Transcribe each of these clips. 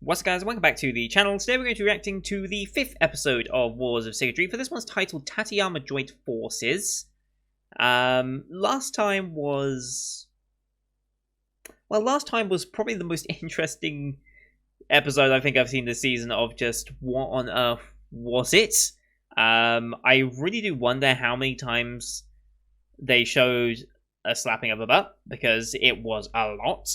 What's up guys, welcome back to the channel. Today we're going to be reacting to the 5th episode of Warlords of Sigrdrifa. This one's titled Tateyama Joint Forces. Last time was probably the most interesting episode I think I've seen this season of just what on earth was it? I really do wonder how many times they showed a slapping of a butt, because it was a lot.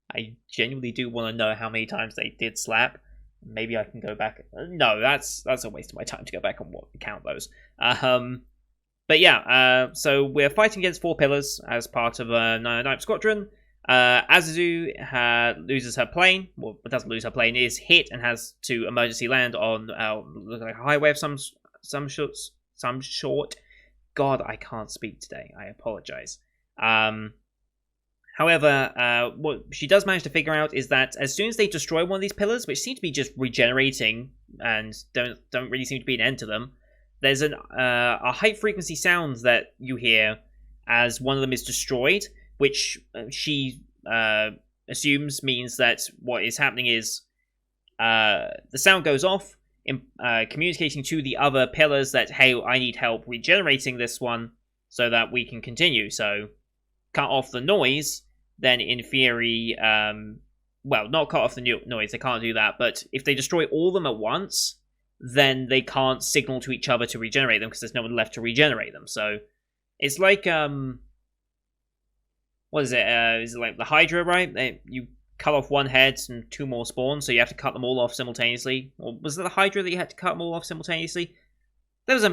I genuinely do want to know how many times they did slap. Maybe I can go back. No, that's a waste of my time to go back and count those. But yeah, so we're fighting against 4 pillars as part of a 9 squadron. Azuzu loses her plane. Well, doesn't lose her plane. Is hit and has to emergency land on like a highway of some short. God, I can't speak today. I apologize. However, what she does manage to figure out is that as soon as they destroy one of these pillars, which seem to be just regenerating and don't really seem to be an end to them, there's a high frequency sound that you hear as one of them is destroyed, which she assumes means that what is happening is the sound goes off, communicating to the other pillars that, hey, I need help regenerating this one so that we can continue. So cut off the noise, then in theory, well, not cut off the noise, they can't do that, but if they destroy all of them at once, then they can't signal to each other to regenerate them, because there's no one left to regenerate them. So it's like, what is it? Is it like the Hydra, right? You cut off one head and 2 more spawn, so you have to cut them all off simultaneously. Or was it the Hydra that you had to cut them all off simultaneously? There was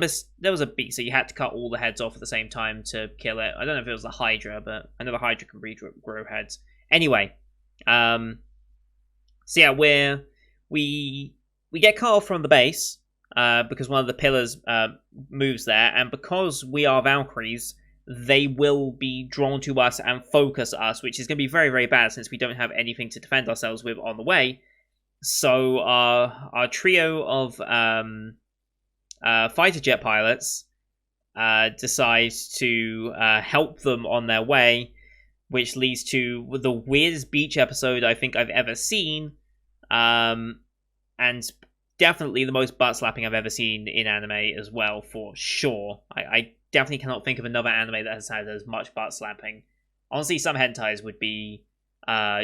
a beat, so you had to cut all the heads off at the same time to kill it. I don't know if it was the Hydra, but I know the Hydra can regrow heads. Anyway, so yeah, we get cut off from the base because one of the pillars moves there, and because we are Valkyries, they will be drawn to us and focus us, which is going to be very, very bad since we don't have anything to defend ourselves with on the way. So our trio of fighter jet pilots decides to help them on their way, which leads to the weirdest beach episode I think I've ever seen, and definitely the most butt slapping I've ever seen in anime as well, for sure. I definitely cannot think of another anime that has had as much butt slapping. Honestly, some hentais would be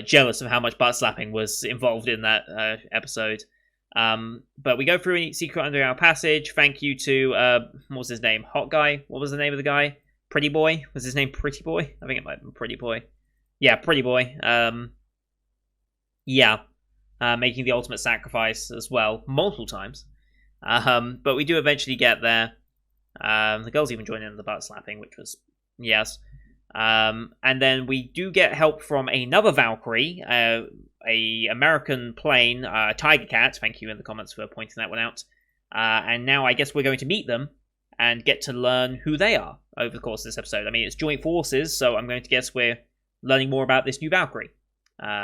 jealous of how much butt slapping was involved in that episode. But we go through a secret underground passage. Thank you to what was his name? Hot guy? What was the name of the guy? Pretty Boy? Was his name Pretty Boy? I think it might have been Pretty Boy. Yeah, Pretty Boy. Making the ultimate sacrifice as well, multiple times. But we do eventually get there. The girls even join in the butt slapping, which was yes. And then we do get help from another Valkyrie, a American plane, Tiger Cat. Thank you in the comments for pointing that one out. And now I guess we're going to meet them and get to learn who they are over the course of this episode. I mean, it's joint forces, so I'm going to guess we're learning more about this new Valkyrie.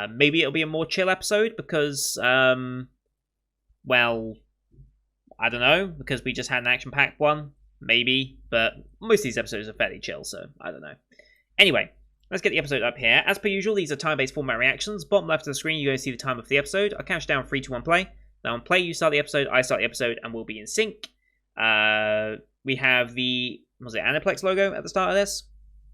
Maybe it'll be a more chill episode because, well, I don't know, because we just had an action-packed one. Maybe, but most of these episodes are fairly chill, so I don't know. Anyway, let's get the episode up here. As per usual, these are time-based format reactions. Bottom left of the screen, you're going to see the time of the episode. I'll count down 3, 2, 1, play. Now on play, you start the episode, I start the episode, and we'll be in sync. We have the, was it Aniplex logo at the start of this?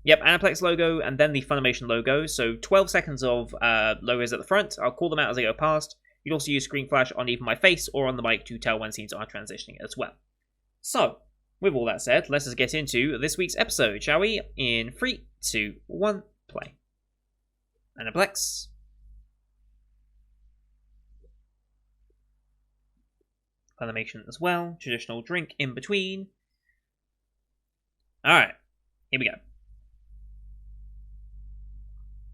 Yep, Aniplex logo, and then the Funimation logo. So 12 seconds of logos at the front. I'll call them out as they go past. You'd also use screen flash on either my face or on the mic to tell when scenes are transitioning as well. So, with all that said, let's just get into this week's episode, shall we? In 3, 2, 1, play. Aniplex. Funimation as well. Traditional drink in between. Alright, here we go.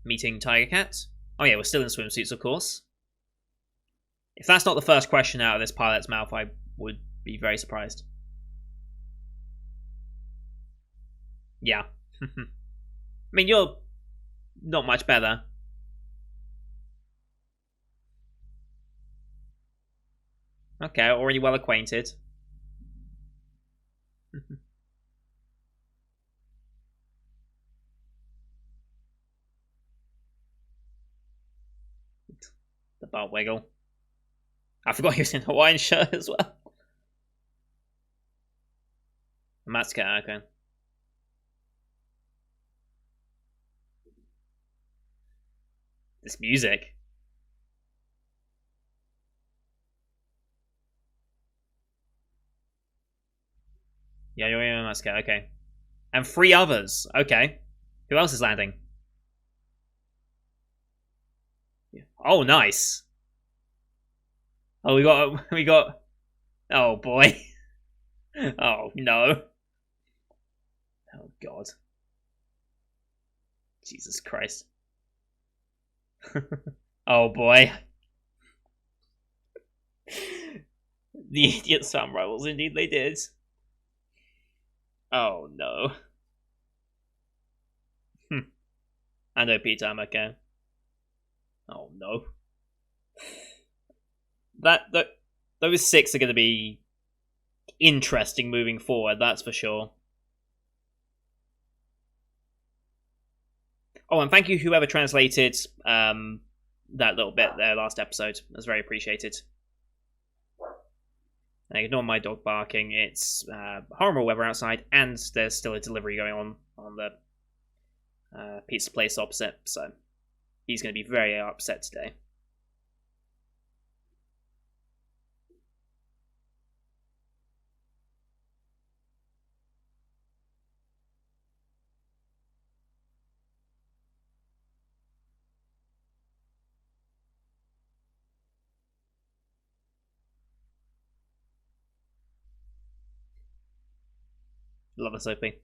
Meeting Tiger Cat. Oh yeah, we're still in swimsuits, of course. If that's not the first question out of this pilot's mouth, I would be very surprised. Yeah. I mean, you're not much better. Okay, already well acquainted. The butt wiggle. I forgot he was in a Hawaiian shirt as well. Matsuka, okay. This music. Yeah, you're in Matsuka, okay. And 3 others, okay. Who else is landing? Oh, nice. Oh, we got. Oh boy. Oh no. Oh god. Jesus Christ. Oh boy. The idiot Sam rivals, indeed they did. Oh no. I know Peter, I'm okay. Oh no. Those 6 are going to be interesting moving forward, that's for sure. Oh, and thank you whoever translated that little bit there last episode. That's very appreciated. And ignore my dog barking. It's horrible weather outside, and there's still a delivery going on the pizza place opposite, so he's going to be very upset today. Love the Sophie.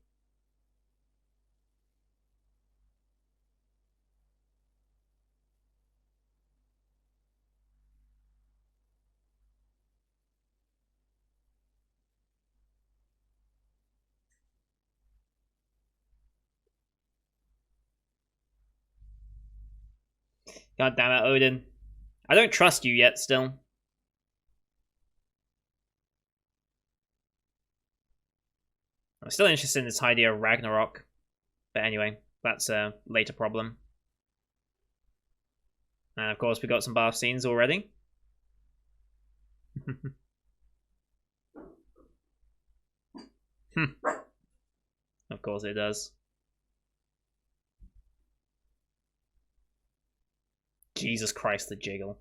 God damn it, Odin. I don't trust you yet, still. I'm still interested in this idea of Ragnarok. But anyway, that's a later problem. And of course, we got some bath scenes already. Of course it does. Jesus Christ, the jiggle.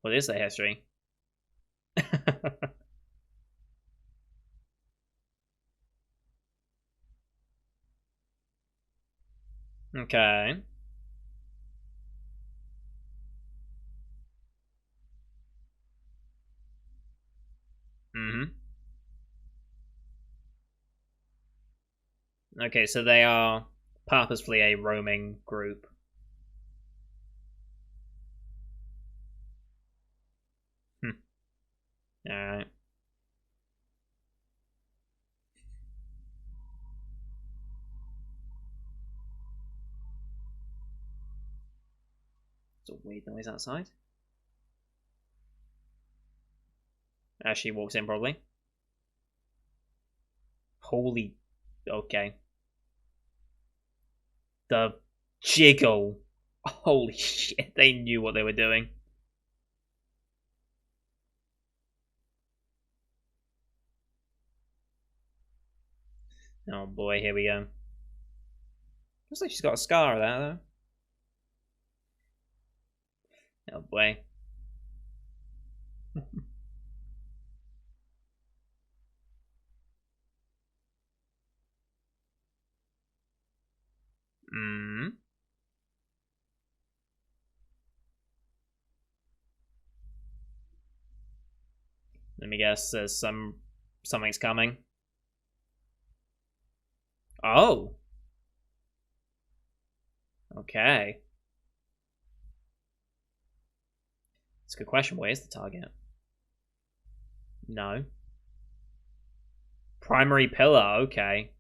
What is the history? Okay. Okay, so they are purposefully a roaming group. Alright. There's a weird noise outside. As she walks in, probably. Holy... Okay. The jiggle. Holy shit, they knew what they were doing. Oh boy, here we go. Looks like she's got a scar there, though. Oh boy. Let me guess, there's something's coming. Oh. Okay. It's a good question. Where's the target? No. Primary pillar, okay.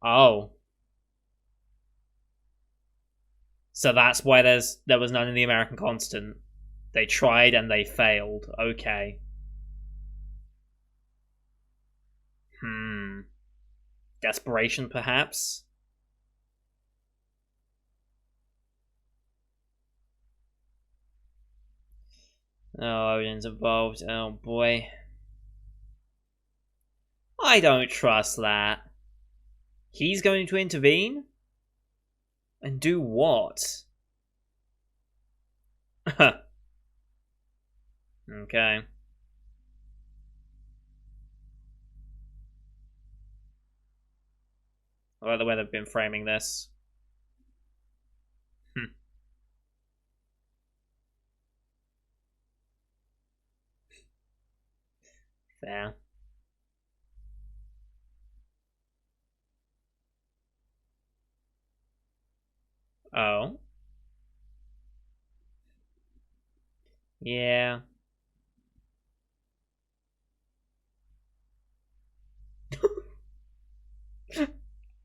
Oh. So that's why there was none in the American continent. They tried and they failed. Okay. Hmm. Desperation, perhaps? Oh, Odin's involved. Oh boy. I don't trust that. He's going to intervene? And do what? Okay. I like the way they've been framing this. Hmm. Fair. Oh. Yeah.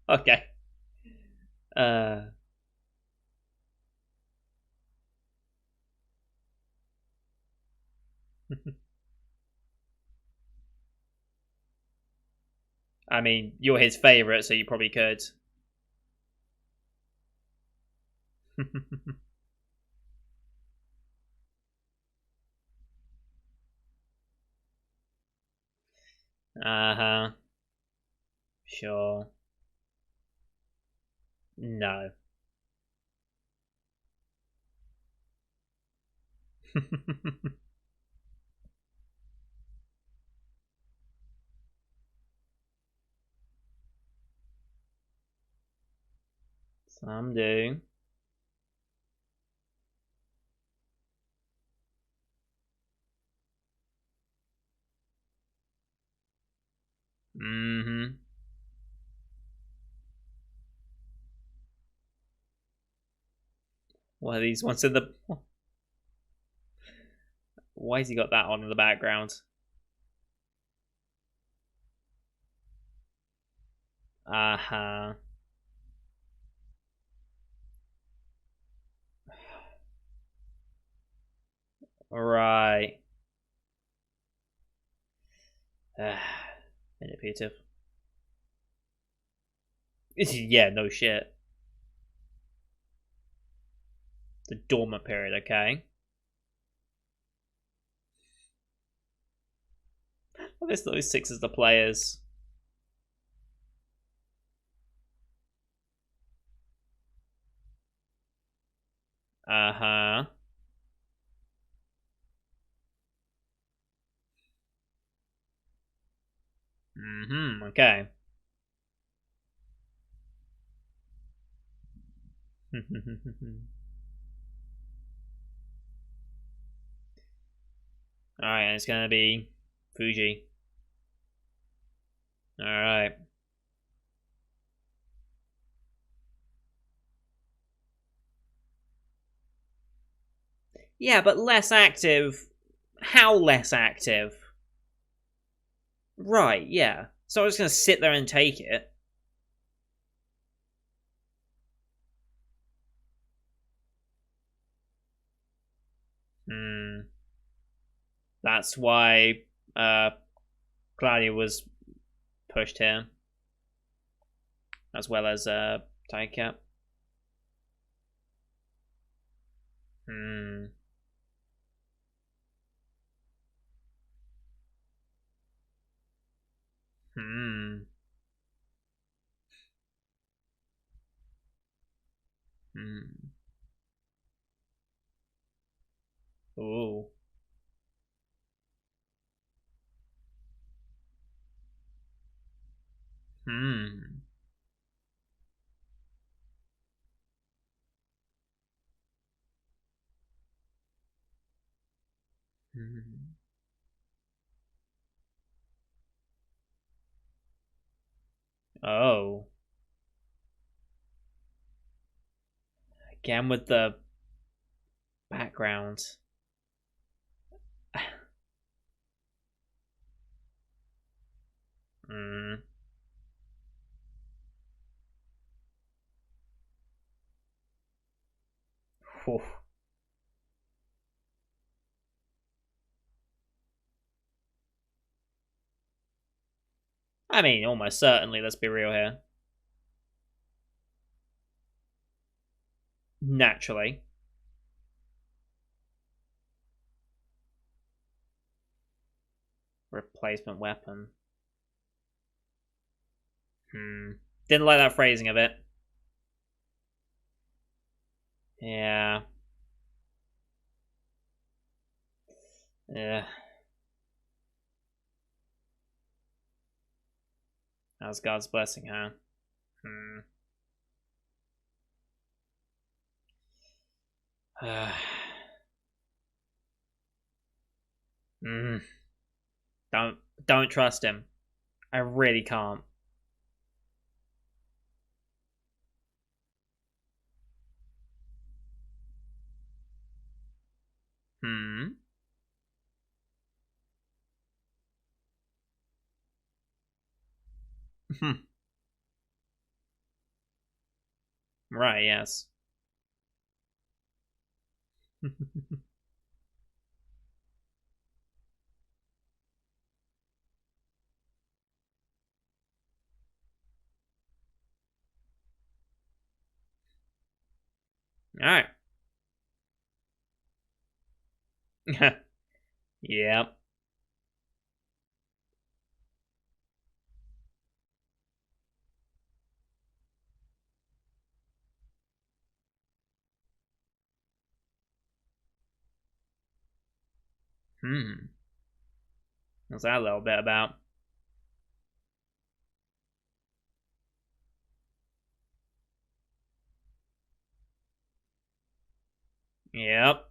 Okay. Uh. I mean, you're his favorite, so you probably could. Uh-huh. Sure. No. Some do. Mm-hmm. What are these ones in the... Why has he got that on in the background? Uh-huh. Right. Manipulative. Yeah, no shit. The dormant period, okay. Well, this those six as the players. Uh-huh. Mm-hmm. Okay. Alright, it's gonna be Fuji. Alright. Yeah, but less active. How less active? Right, yeah. So I was gonna sit there and take it. Hmm. That's why Claudia was pushed here. As well as Tycap. Hmm. Hmm. Hmm. Ooh. Hmm. Hmm. Oh. Again with the background. Mm. Whew. I mean, almost certainly, let's be real here. Naturally. Replacement weapon. Didn't like that phrasing of it. Yeah. Yeah. That's God's blessing, huh? Hmm. mm. Don't trust him. I really can't. Hmm. Right, yes. Alright. Yep. What's that a little bit about? Yep.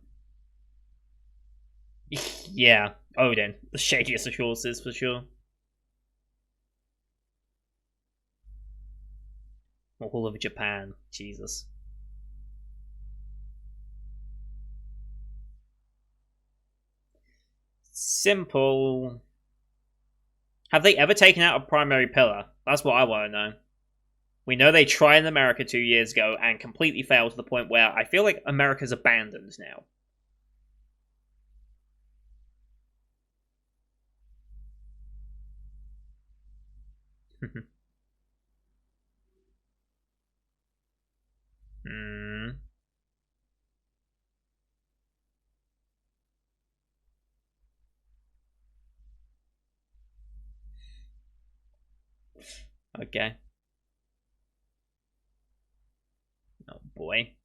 Yeah. Odin. The shadiest of horses, for sure. All of Japan. Jesus. Simple. Have they ever taken out a primary pillar? That's what I want to know. We know they tried in America 2 years ago and completely failed to the point where I feel like America's abandoned now. Hmm. Okay. Oh boy.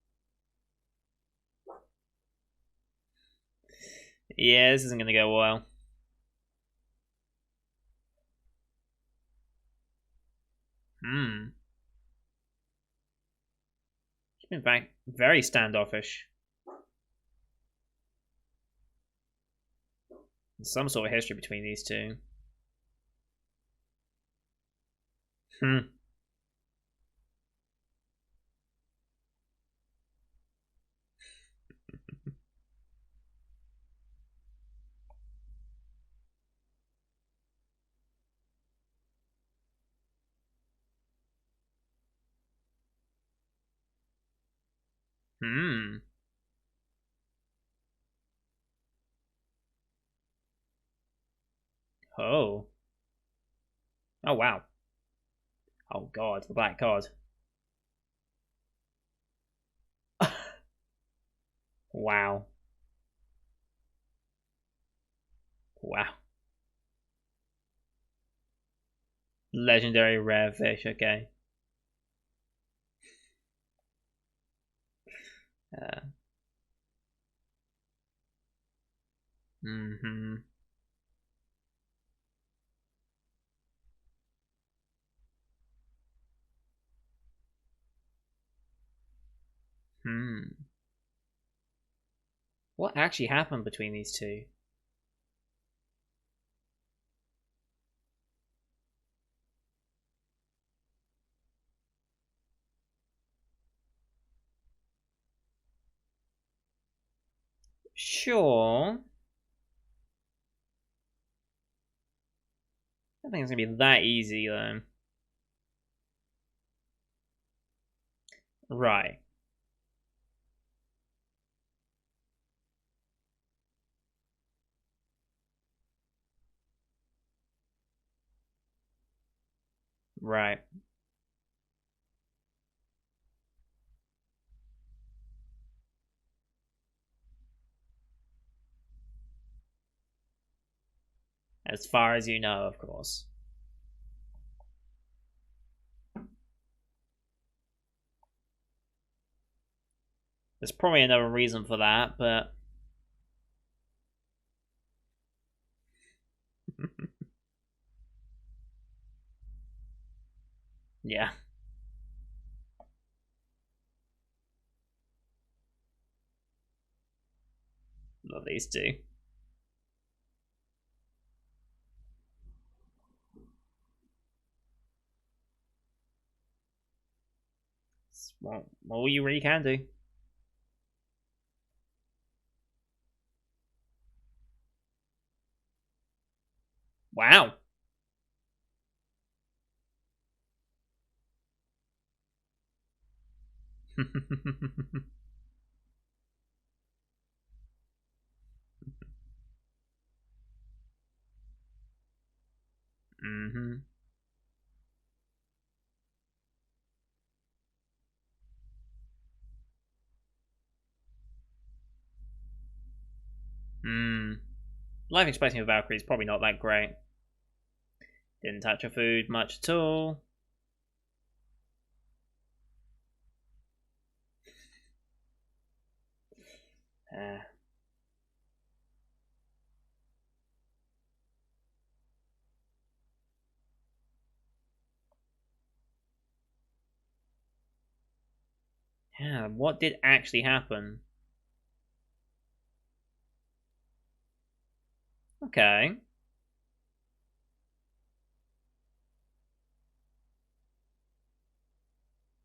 Yeah, this isn't gonna go well. Hmm. She's been very standoffish. There's some sort of history between these two. Hmm. Hmm. Oh. Oh wow. Oh god, the black card. Wow. Wow. Legendary rare fish, okay. Uh, mm-hmm. Hmm. What actually happened between these two? Sure. I think it's gonna be that easy though. Right. Right. As far as you know, of course. There's probably another reason for that, but yeah. Love these two. Well, all you really can do. Wow. Mm-hmm. Hmm. Life expectancy of Valkyrie is probably not that great. Didn't touch her food much at all. Uh, yeah, what did actually happen? Okay.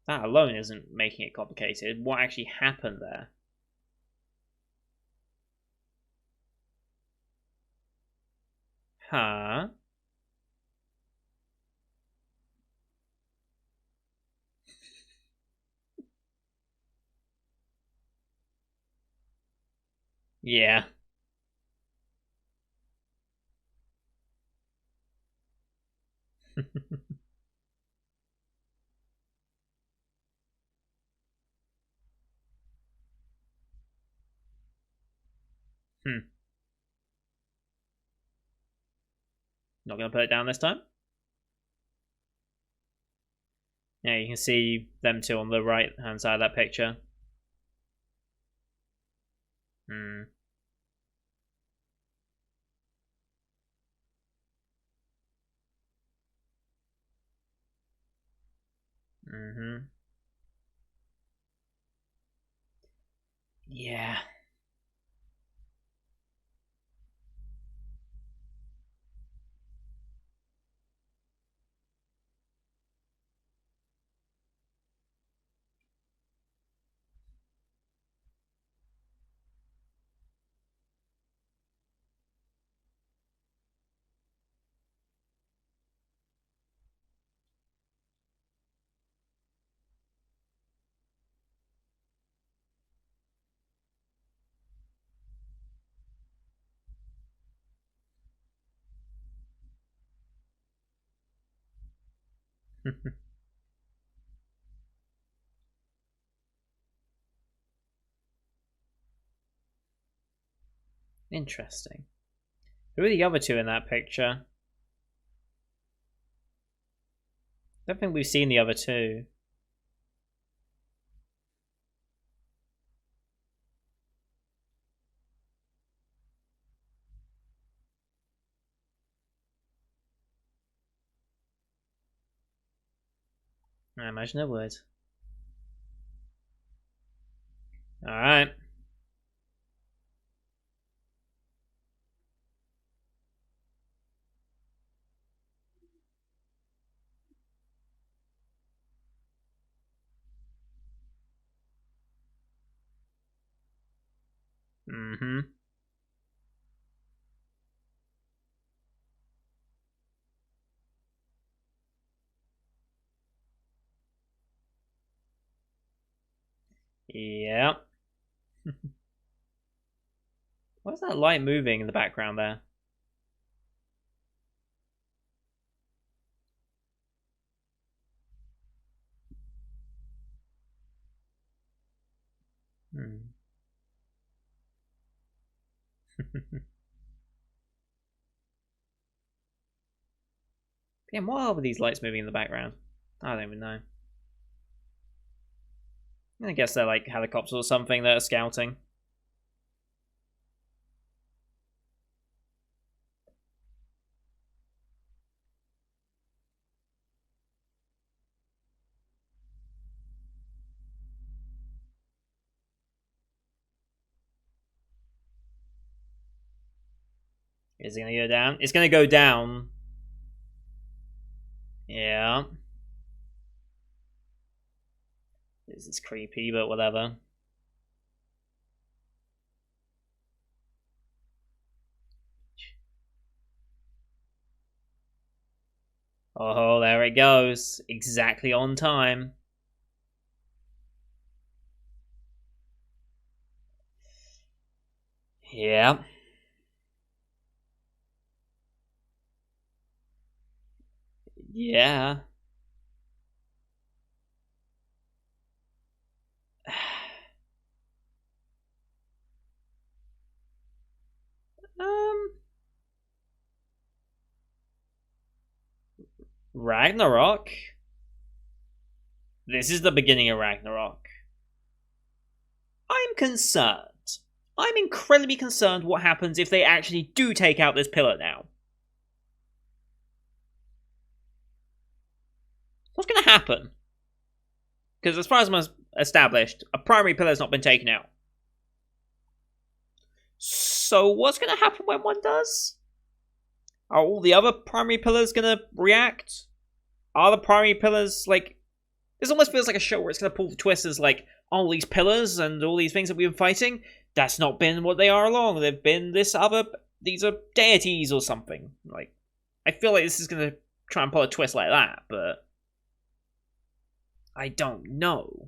That alone isn't making it complicated. What actually happened there? Huh? Yeah. Hmm. Not gonna put it down this time. Yeah, you can see them two on the right hand side of that picture. Hmm. Mm-hmm. Yeah. Interesting. Who are the other two in that picture? I don't think we've seen the other two. I imagine it would. Alright. Mm-hmm. Yeah. Why's that light moving in the background there? Hmm. Yeah, what are these lights moving in the background? I don't even know. I guess they're like helicopters or something that are scouting. Is it gonna go down? It's gonna go down. Yeah. This is creepy, but whatever. Oh, there it goes. Exactly on time. Yeah. Yeah. um. Ragnarok? This is the beginning of Ragnarok. I'm concerned. I'm incredibly concerned what happens if they actually do take out this pillar now. What's going to happen? Because as far as I'm established, a primary pillar has not been taken out. So what's going to happen when one does? Are all the other primary pillars going to react? Are the primary pillars, like... This almost feels like a show where it's going to pull the twist as, like, all these pillars and all these things that we've been fighting, that's not been what they are along. They've been this other... These are deities or something. Like, I feel like this is going to try and pull a twist like that, but... I don't know.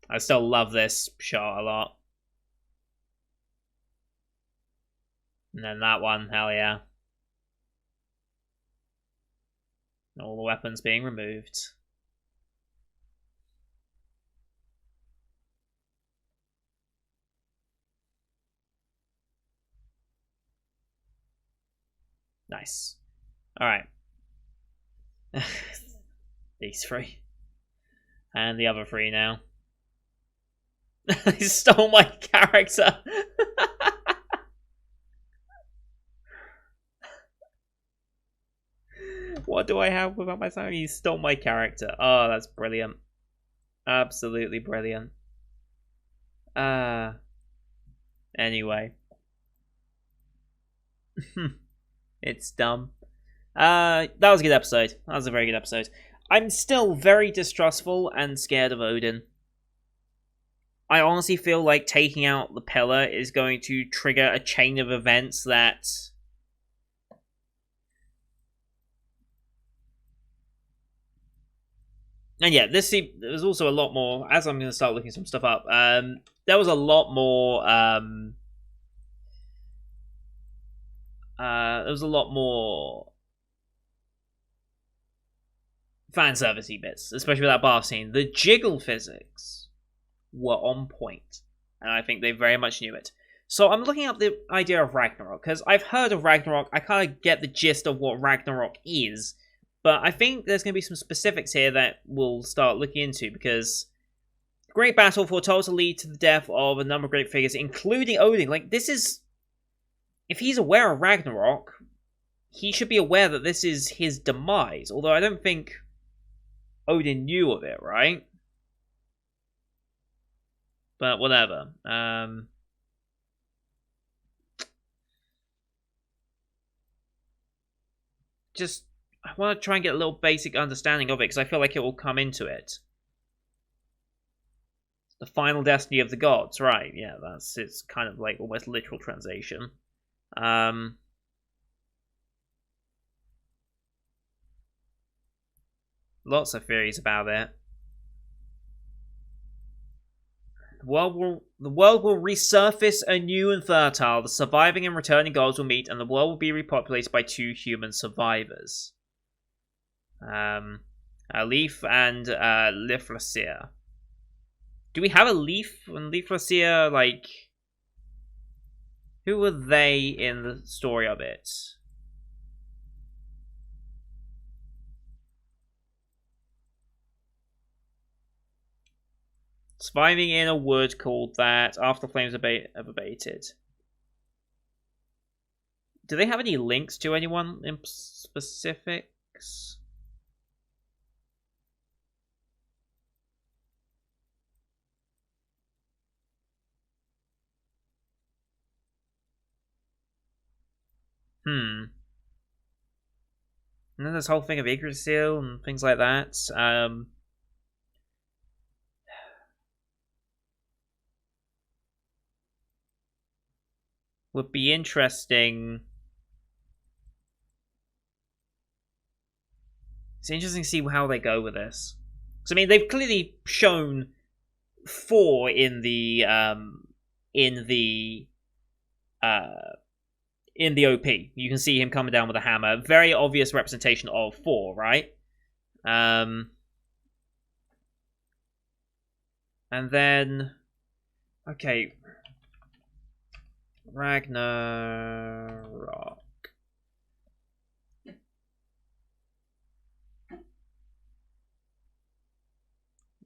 I still love this shot a lot. And then that one, hell yeah. All the weapons being removed. Nice. Alright. These three. And the other three now. He stole my character. What do I have without my son? He stole my character. Oh, that's brilliant. Absolutely brilliant. Anyway. It's dumb. That was a good episode. That was a very good episode. I'm still very distrustful and scared of Odin. I honestly feel like taking out the pillar is going to trigger a chain of events that... And yeah, there's also a lot more, as I'm going to start looking some stuff up, there was a lot more, fan servicey bits, especially with that bath scene. The jiggle physics were on point, and I think they very much knew it. So I'm looking up the idea of Ragnarok, because I've heard of Ragnarok, I kind of get the gist of what Ragnarok is, but I think there's going to be some specifics here that we'll start looking into, because great battle foretold to lead to the death of a number of great figures, including Odin. Like, this is... If he's aware of Ragnarok, he should be aware that this is his demise, although I don't think Odin knew of it, right? But whatever. Just... I want to try and get a little basic understanding of it, because I feel like it will come into it. The final destiny of the gods, right? Yeah, it's kind of like almost literal translation. lots of theories about it. The world will resurface anew and fertile. The surviving and returning gods will meet, and the world will be repopulated by 2 human survivors. Leaf and Liflasia. Do we have a Leaf and Liflasia? Like, who were they in the story of it? Surviving in a wood called that after the flames have abated. Do they have any links to anyone in specifics? And then this whole thing of Yggdrasil and things like that. Would be interesting. It's interesting to see how they go with this. Because I mean, they've clearly shown 4 in the OP. You can see him coming down with a hammer. Very obvious representation of 4, right? And then, okay, Ragnarok.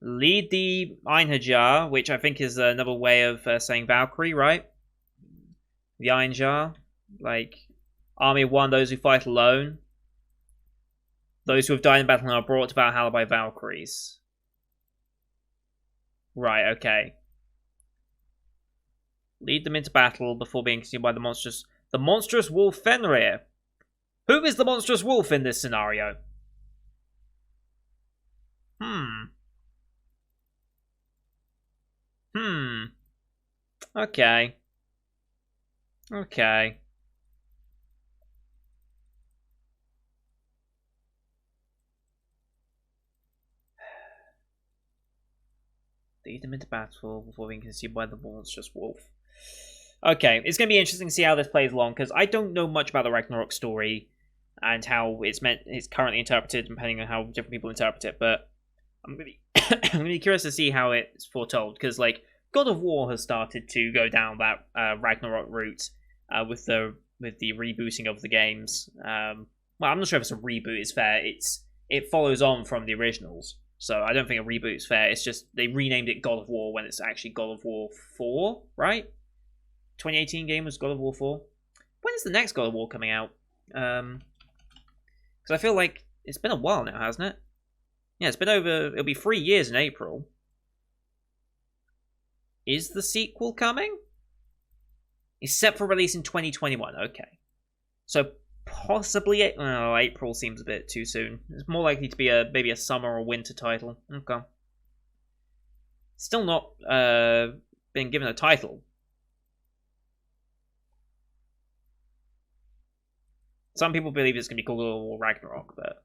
Lead the Einherjar, which I think is another way of saying Valkyrie, right? The Einherjar. Like, Army of 1, those who fight alone. Those who have died in battle and are brought to Valhalla by Valkyries. Right, okay. Lead them into battle before being consumed by the monstrous wolf Fenrir. Who is the monstrous wolf in this scenario? Okay. Okay. Lead them into battle before being consumed by the monstrous wolf. Okay, it's going to be interesting to see how this plays along, because I don't know much about the Ragnarok story and how it's currently interpreted, depending on how different people interpret it, but I'm going to be curious to see how it's foretold, because, like, God of War has started to go down that Ragnarok route with the rebooting of the games. Well, I'm not sure if it's a reboot is fair. It follows on from the originals, so I don't think a reboot is fair. It's just they renamed it God of War when it's actually God of War 4, right? 2018 game was God of War 4. When is the next God of War coming out? Because I feel like it's been a while now, hasn't it? Yeah, it's been over. It'll be 3 years in April. Is the sequel coming? It's set for release in 2021. Okay, so possibly April seems a bit too soon. It's more likely to be maybe a summer or winter title. Okay, still not been given a title. Some people believe it's going to be called God of War Ragnarok, but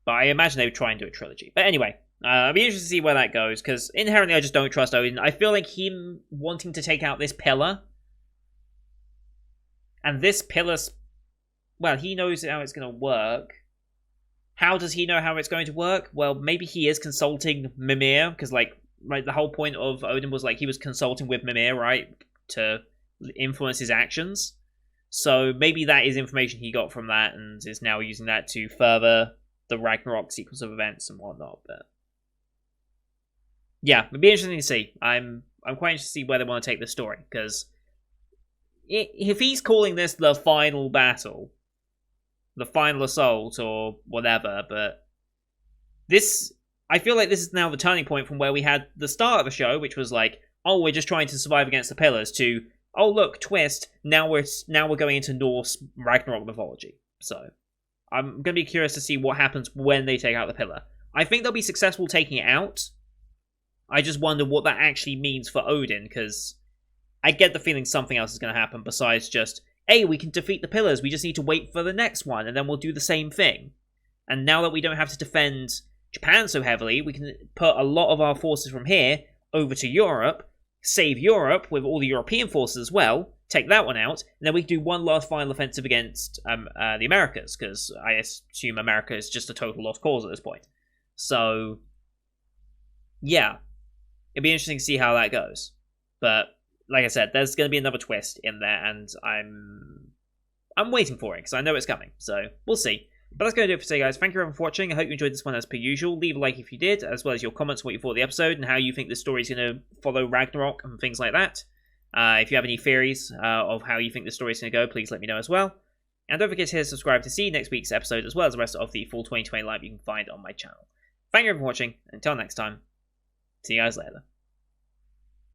I imagine they would try and do a trilogy. But anyway. I'll be interested to see where that goes, because inherently I just don't trust Odin. I feel like him wanting to take out this pillar, and this pillar, well, he knows how it's going to work. How does he know how it's going to work? Well, maybe he is consulting Mimir, because, like, right, the whole point of Odin was, like, he was consulting with Mimir, right, to influence his actions. So maybe that is information he got from that, and is now using that to further the Ragnarok sequence of events and whatnot, but yeah, it'd be interesting to see. I'm quite interested to see where they want to take the story, because if he's calling this the final battle, the final assault, or whatever, but this, I feel like this is now the turning point from where we had the start of the show, which was like, oh, we're just trying to survive against the pillars, to, oh look, twist, now we're going into Norse Ragnarok mythology. So I'm going to be curious to see what happens when they take out the pillar. I think they'll be successful taking it out. I just wonder what that actually means for Odin, because I get the feeling something else is going to happen besides just, hey, we can defeat the pillars, we just need to wait for the next one, and then we'll do the same thing. And now that we don't have to defend Japan so heavily, we can put a lot of our forces from here over to Europe, save Europe with all the European forces as well, take that one out, and then we can do one last final offensive against the Americas, because I assume America is just a total lost cause at this point. So, yeah, it'd be interesting to see how that goes. But like I said, there's going to be another twist in there, and I'm waiting for it because I know it's coming. So we'll see. But that's going to do it for today, guys. Thank you everyone for watching. I hope you enjoyed this one as per usual. Leave a like if you did, as well as your comments, what you thought of the episode, and how you think the story is going to follow Ragnarok and things like that. If you have any theories of how you think the story is going to go, please let me know as well. And don't forget to hit subscribe to see next week's episode, as well as the rest of the full 2020 live you can find on my channel. Thank you everyone for watching. Until next time, see you guys later.